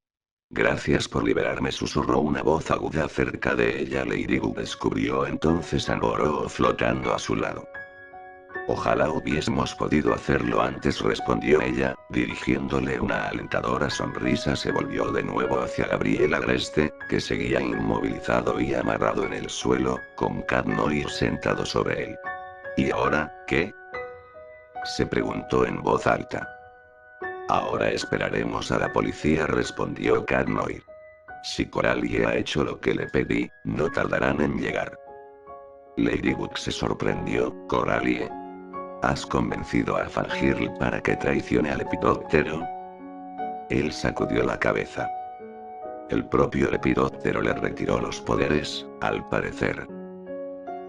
Gracias por liberarme, susurró una voz aguda cerca de ella. Ladybug descubrió entonces a Goro flotando a su lado. Ojalá hubiésemos podido hacerlo antes, respondió ella, dirigiéndole una alentadora sonrisa. Se volvió de nuevo hacia Gabriel Agreste, que seguía inmovilizado y amarrado en el suelo, con Cat Noir sentado sobre él. ¿Y ahora, qué? Se preguntó en voz alta. Ahora esperaremos a la policía, respondió Cat Noir. Si Coralie ha hecho lo que le pedí, no tardarán en llegar. Ladybug se sorprendió. ¿Coralie? ¿Has convencido a Fangirl para que traicione al lepidóptero? Él sacudió la cabeza. El propio lepidóptero le retiró los poderes, al parecer.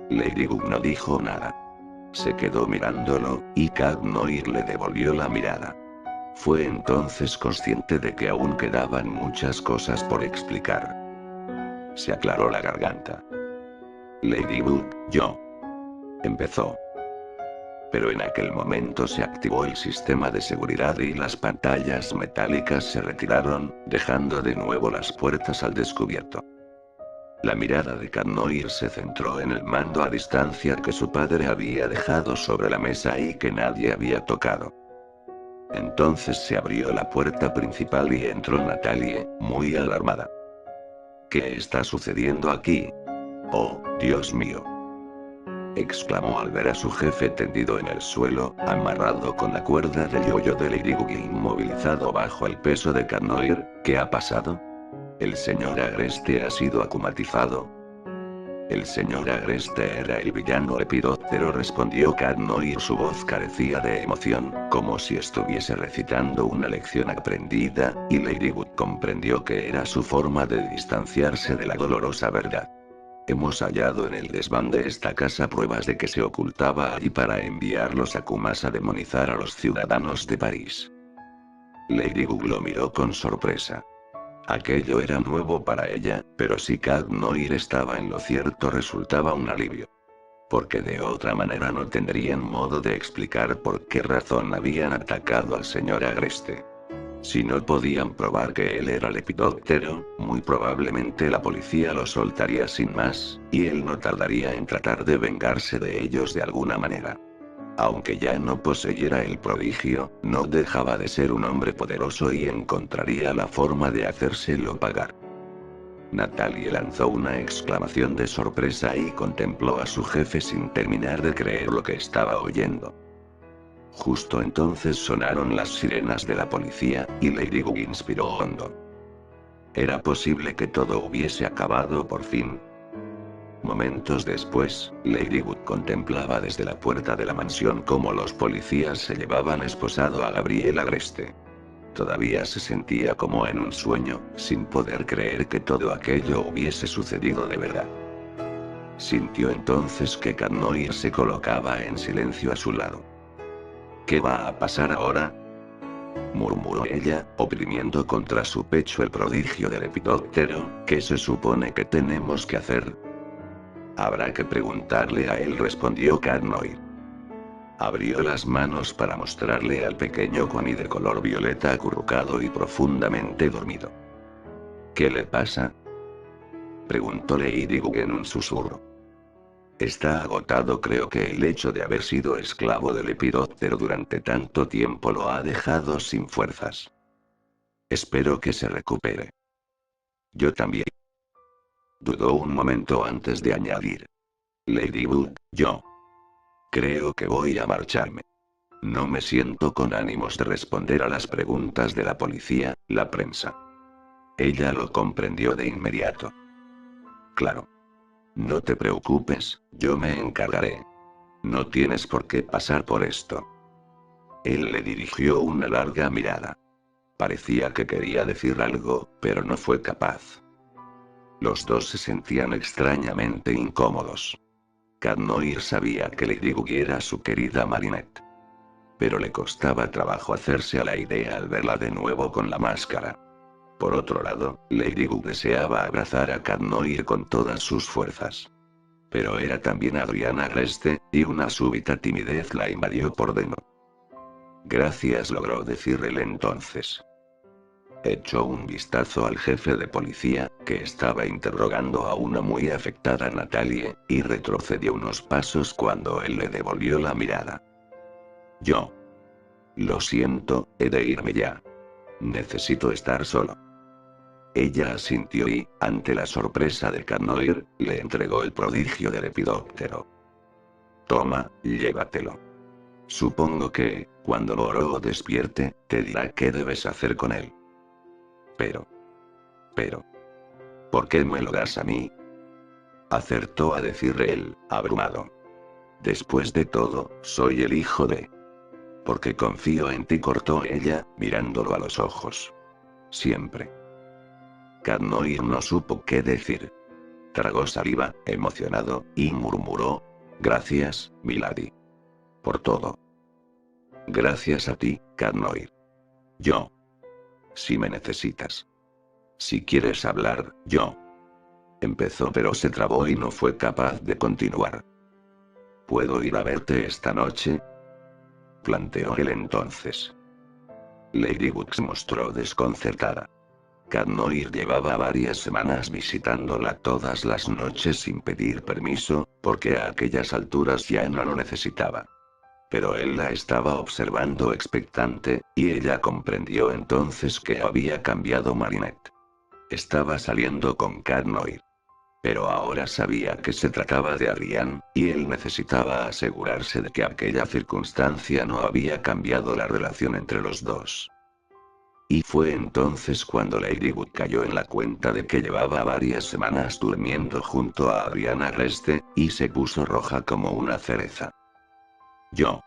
Ladybug no dijo nada. Se quedó mirándolo, y Cat Noir le devolvió la mirada. Fue entonces consciente de que aún quedaban muchas cosas por explicar. Se aclaró la garganta. Ladybug, yo. Empezó. Pero en aquel momento se activó el sistema de seguridad y las pantallas metálicas se retiraron, dejando de nuevo las puertas al descubierto. La mirada de Cat Noir se centró en el mando a distancia que su padre había dejado sobre la mesa y que nadie había tocado. Entonces se abrió la puerta principal y entró Natalie, muy alarmada. ¿Qué está sucediendo aquí? Oh, Dios mío, exclamó al ver a su jefe tendido en el suelo, amarrado con la cuerda del yoyo de Ladybug e inmovilizado bajo el peso de Cat Noir. ¿Qué ha pasado? El señor Agreste ha sido acumatizado. El señor Agreste era el villano lepidóptero, respondió Cat Noir. Su voz carecía de emoción, como si estuviese recitando una lección aprendida, y Ladybug comprendió que era su forma de distanciarse de la dolorosa verdad. Hemos hallado en el desván de esta casa pruebas de que se ocultaba allí para enviar los Akumas a demonizar a los ciudadanos de París. Ladybug lo miró con sorpresa. Aquello era nuevo para ella, pero si Cat Noir estaba en lo cierto resultaba un alivio. Porque de otra manera no tendrían modo de explicar por qué razón habían atacado al señor Agreste. Si no podían probar que él era lepidóptero, muy probablemente la policía lo soltaría sin más, y él no tardaría en tratar de vengarse de ellos de alguna manera. Aunque ya no poseyera el prodigio, no dejaba de ser un hombre poderoso y encontraría la forma de hacérselo pagar. Natalie lanzó una exclamación de sorpresa y contempló a su jefe sin terminar de creer lo que estaba oyendo. Justo entonces sonaron las sirenas de la policía, y Ladybug inspiró hondo. Era posible que todo hubiese acabado por fin. Momentos después, Ladybug contemplaba desde la puerta de la mansión cómo los policías se llevaban esposado a Gabriel Agreste. Todavía se sentía como en un sueño, sin poder creer que todo aquello hubiese sucedido de verdad. Sintió entonces que Cat Noir se colocaba en silencio a su lado. ¿Qué va a pasar ahora?, murmuró ella, oprimiendo contra su pecho el prodigio del lepidóptero. ¿Qué se supone que tenemos que hacer? Habrá que preguntarle a él, respondió Cat Noir. Abrió las manos para mostrarle al pequeño Kwami de color violeta acurrucado y profundamente dormido. ¿Qué le pasa?, preguntó Ladybug en un susurro. Está agotado. Creo que el hecho de haber sido esclavo del lepidóptero durante tanto tiempo lo ha dejado sin fuerzas. Espero que se recupere. Yo también. Dudó un momento antes de añadir. Ladybug, yo creo que voy a marcharme. No me siento con ánimos de responder a las preguntas de la policía, la prensa. Ella lo comprendió de inmediato. Claro. No te preocupes, yo me encargaré. No tienes por qué pasar por esto. Él le dirigió una larga mirada. Parecía que quería decir algo, pero no fue capaz. Los dos se sentían extrañamente incómodos. Cat Noir sabía que Lady Buggy era su querida Marinette. Pero le costaba trabajo hacerse a la idea al verla de nuevo con la máscara. Por otro lado, Lady Buggy deseaba abrazar a Cat Noir con todas sus fuerzas. Pero era también Adriana Agreste, y una súbita timidez la invadió por dentro. Gracias, logró decir él entonces. Echó un vistazo al jefe de policía, que estaba interrogando a una muy afectada Natalie, y retrocedió unos pasos cuando él le devolvió la mirada. Yo. Lo siento, he de irme ya. Necesito estar solo. Ella asintió y, ante la sorpresa de Cat Noir, le entregó el prodigio del lepidóptero. Toma, llévatelo. Supongo que, cuando Moro despierte, te dirá qué debes hacer con él. Pero. ¿Por qué me lo das a mí? Acertó a decir él, abrumado. Después de todo, soy el hijo de... Porque confío en ti, cortó ella, mirándolo a los ojos. Siempre. Cat Noir no supo qué decir. Tragó saliva, emocionado, y murmuró. Gracias, milady. Por todo. Gracias a ti, Cat Noir. Yo. Si me necesitas. Si quieres hablar, yo. Empezó pero se trabó y no fue capaz de continuar. ¿Puedo ir a verte esta noche? Planteó él entonces. Lady Buggy se mostró desconcertada. Cat Noir llevaba varias semanas visitándola todas las noches sin pedir permiso, porque a aquellas alturas ya no lo necesitaba. Pero él la estaba observando expectante, y ella comprendió entonces que había cambiado Marinette. Estaba saliendo con Cat Noir. Pero ahora sabía que se trataba de Adrián, y él necesitaba asegurarse de que aquella circunstancia no había cambiado la relación entre los dos. Y fue entonces cuando Lady Buggy cayó en la cuenta de que llevaba varias semanas durmiendo junto a Adriana Agreste, y se puso roja como una cereza. Yo.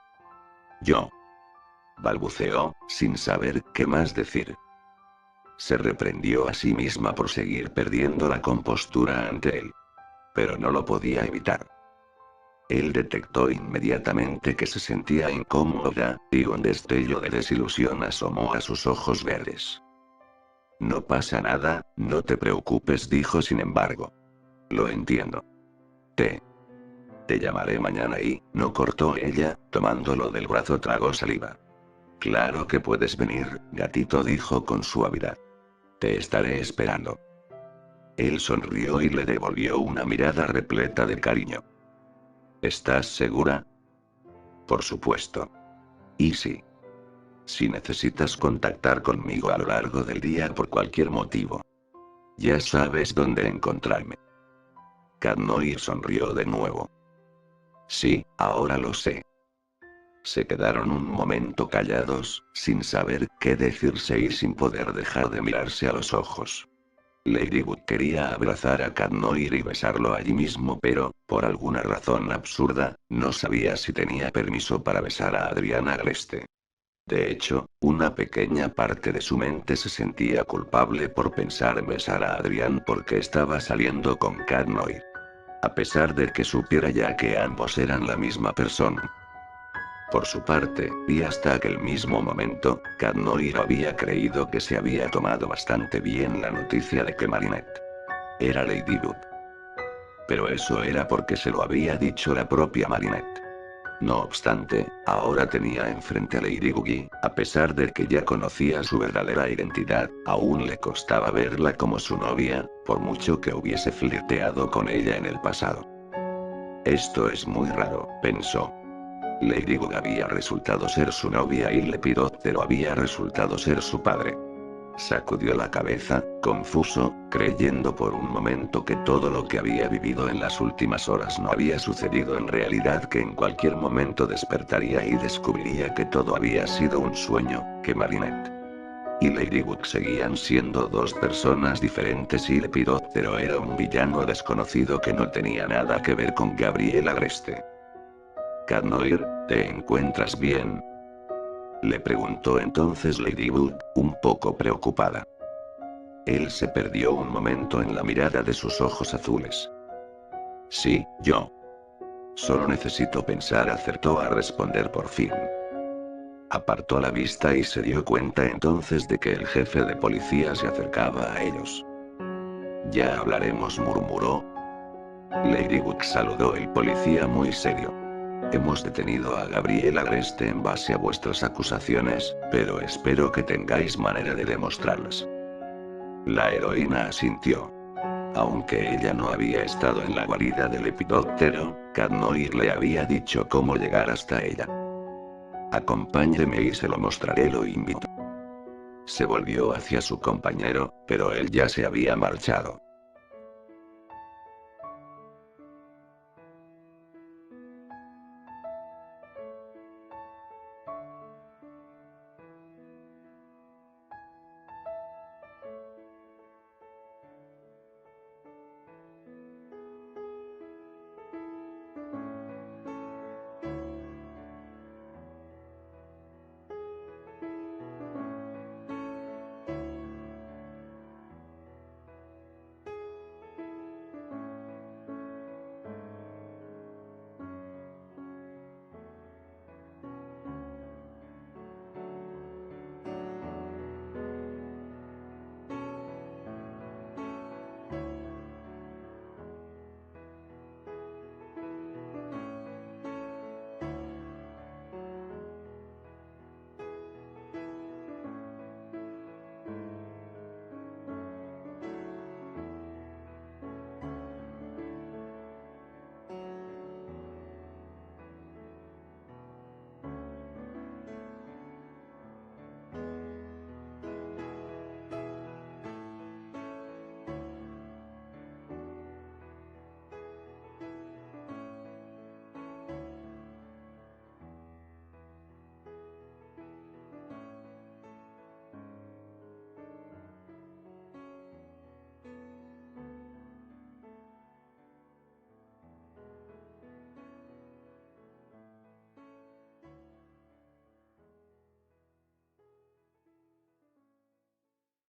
Balbuceó, sin saber qué más decir. Se reprendió a sí misma por seguir perdiendo la compostura ante él. Pero no lo podía evitar. Él detectó inmediatamente que se sentía incómoda, y un destello de desilusión asomó a sus ojos verdes. No pasa nada, no te preocupes, dijo sin embargo. Lo entiendo. Te llamaré mañana y, no cortó ella, tomándolo del brazo tragó saliva. Claro que puedes venir, gatito, dijo con suavidad. Te estaré esperando. Él sonrió y le devolvió una mirada repleta de cariño. ¿Estás segura? Por supuesto. Y sí. Si necesitas contactar conmigo a lo largo del día por cualquier motivo, ya sabes dónde encontrarme. Cat Noir sonrió de nuevo. Sí, ahora lo sé. Se quedaron un momento callados, sin saber qué decirse y sin poder dejar de mirarse a los ojos. Lady Buggy quería abrazar a Cat Noir y besarlo allí mismo, pero, por alguna razón absurda, no sabía si tenía permiso para besar a Adriana Agreste. De hecho, una pequeña parte de su mente se sentía culpable por pensar en besar a Adrián porque estaba saliendo con Cat Noir. A pesar de que supiera ya que ambos eran la misma persona. Por su parte, y hasta aquel mismo momento, Cat Noir había creído que se había tomado bastante bien la noticia de que Marinette era Lady Buggy. Pero eso era porque se lo había dicho la propia Marinette. No obstante, ahora tenía enfrente a Lady Buggy, a pesar de que ya conocía su verdadera identidad, aún le costaba verla como su novia, por mucho que hubiese flirteado con ella en el pasado. Esto es muy raro, pensó. Lady Buggy había resultado ser su novia y Lepidóptero había resultado ser su padre. Sacudió la cabeza, confuso, creyendo por un momento que todo lo que había vivido en las últimas horas no había sucedido en realidad, que en cualquier momento despertaría y descubriría que todo había sido un sueño, que Marinette y Lady Buggy seguían siendo dos personas diferentes y Lepidóptero era un villano desconocido que no tenía nada que ver con Gabriel Agreste. Cat Noir, ¿te encuentras bien? Le preguntó entonces Ladybug, un poco preocupada. Él se perdió un momento en la mirada de sus ojos azules. Sí, yo. Solo necesito pensar, acertó a responder por fin. Apartó la vista y se dio cuenta entonces de que el jefe de policía se acercaba a ellos. Ya hablaremos, murmuró. Ladybug saludó el policía muy serio. Hemos detenido a Gabriel Agreste en base a vuestras acusaciones, pero espero que tengáis manera de demostrarlas. La heroína asintió. Aunque ella no había estado en la guarida del lepidóptero, Cat Noir le había dicho cómo llegar hasta ella. Acompáñeme y se lo mostraré, lo invitó. Se volvió hacia su compañero, pero él ya se había marchado.